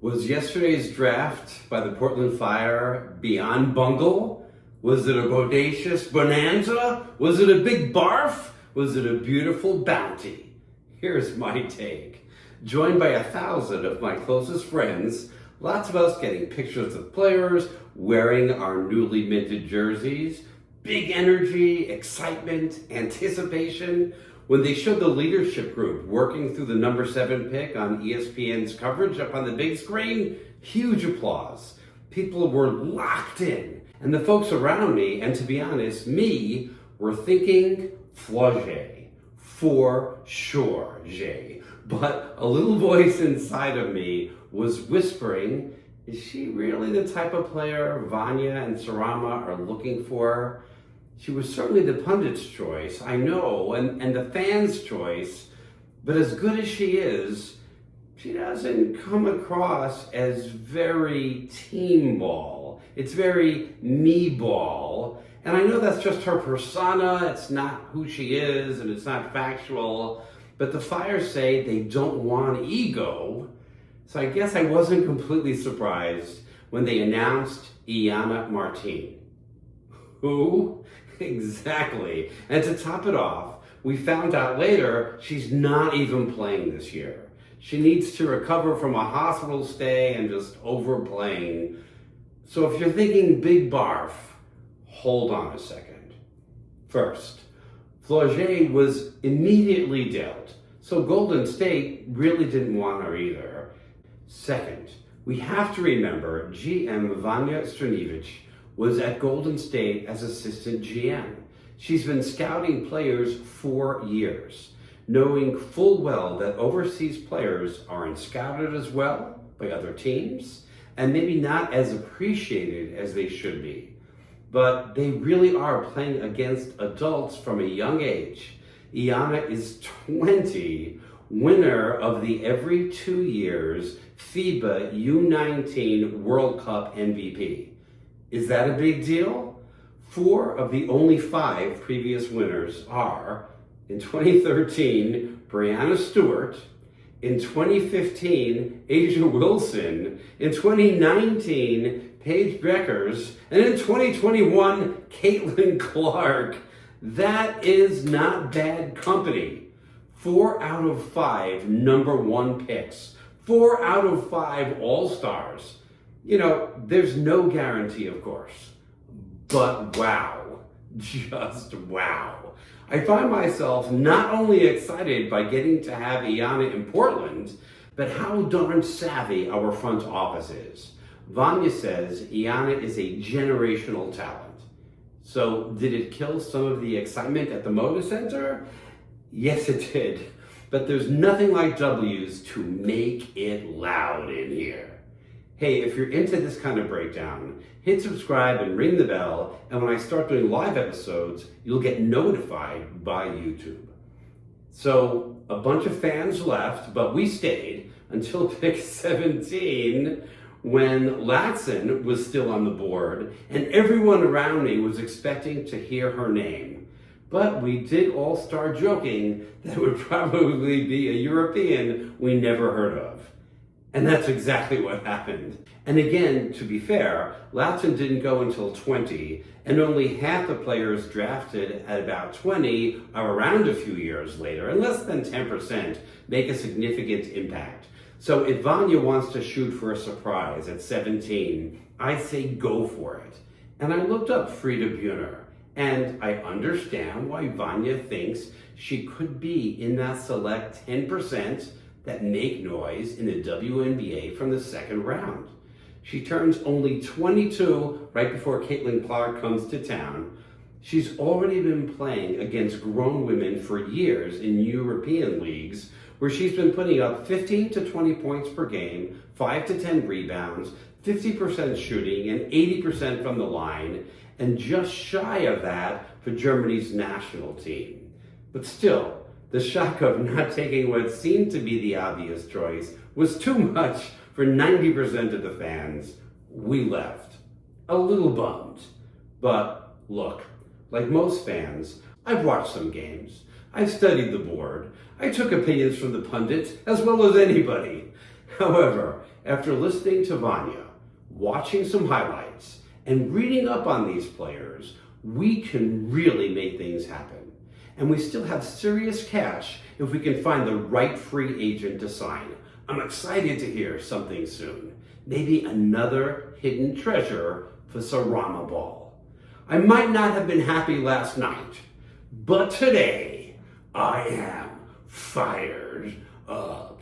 Was yesterday's draft by the Portland Fire beyond Bungle? Was it a Bodacious bonanza? Was it a big barf? Was it a beautiful bounty? Here's my take. Joined by 1,000 of my closest friends, lots of us getting pictures of players, wearing our newly minted jerseys, big energy, excitement, anticipation. When they showed the leadership group working through the number 7 pick on ESPN's coverage up on the big screen, huge applause. People were locked in. And the folks around me, and to be honest, me, were thinking Flaugier, for sure, Jay. But a little voice inside of me was whispering, is she really the type of player Vanya and Sarama are looking for? She was certainly the pundit's choice, I know, and the fans' choice, but as good as she is, she doesn't come across as very team ball. It's very me ball. And I know that's just her persona, it's not who she is, and it's not factual, but the Fire say they don't want ego. So I guess I wasn't completely surprised when they announced Iana Martin. Who? Exactly. And to top it off, we found out later she's not even playing this year. She needs to recover from a hospital stay and just overplaying. So if you're thinking big barf, hold on a second. First, Flaugier was immediately dealt, so Golden State really didn't want her either. Second, we have to remember GM Vanya Stranievich was at Golden State as assistant GM. She's been scouting players for years, knowing full well that overseas players aren't scouted as well by other teams, and maybe not as appreciated as they should be. But they really are playing against adults from a young age. Iana is 20, winner of the every 2 years FIBA U19 World Cup MVP. Is that a big deal? 4 of the only 5 previous winners are, in 2013, Brianna Stewart, in 2015, Asia Wilson, in 2019, Paige Beckers, and in 2021, Caitlin Clark. That is not bad company. 4 out of 5 number 1 picks. 4 out of 5 all-stars. You know, there's no guarantee, of course, but wow, just wow. I find myself not only excited by getting to have Iana in Portland, but how darn savvy our front office is. Vanya says Iana is a generational talent. So did it kill some of the excitement at the Moda Center? Yes, it did. But there's nothing like W's to make it loud in here. Hey, if you're into this kind of breakdown, hit subscribe and ring the bell, and when I start doing live episodes, you'll get notified by YouTube. So, a bunch of fans left, but we stayed until pick 17, when Latson was still on the board, and everyone around me was expecting to hear her name. But we did all start joking that it would probably be a European we never heard of. And that's exactly what happened. And again, to be fair, Latson didn't go until 20, and only half the players drafted at about 20 are around a few years later, and less than 10% make a significant impact. So if Vanya wants to shoot for a surprise at 17, I say go for it. And I looked up Frida Buhner, and I understand why Vanya thinks she could be in that select 10% that make noise in the WNBA from the second round. She turns only 22 right before Caitlin Clark comes to town. She's already been playing against grown women for years in European leagues, where she's been putting up 15 to 20 points per game, 5 to 10 rebounds, 50% shooting, and 80% from the line, and just shy of that for Germany's national team. But still, the shock of not taking what seemed to be the obvious choice was too much for 90% of the fans. We left. A little bummed. But look, like most fans, I've watched some games. I've studied the board. I took opinions from the pundits as well as anybody. However, after listening to Vanya, watching some highlights, and reading up on these players, we can really make things happen. And we still have serious cash if we can find the right free agent to sign. I'm excited to hear something soon. Maybe another hidden treasure for Sarama Ball. I might not have been happy last night, but today I am fired up.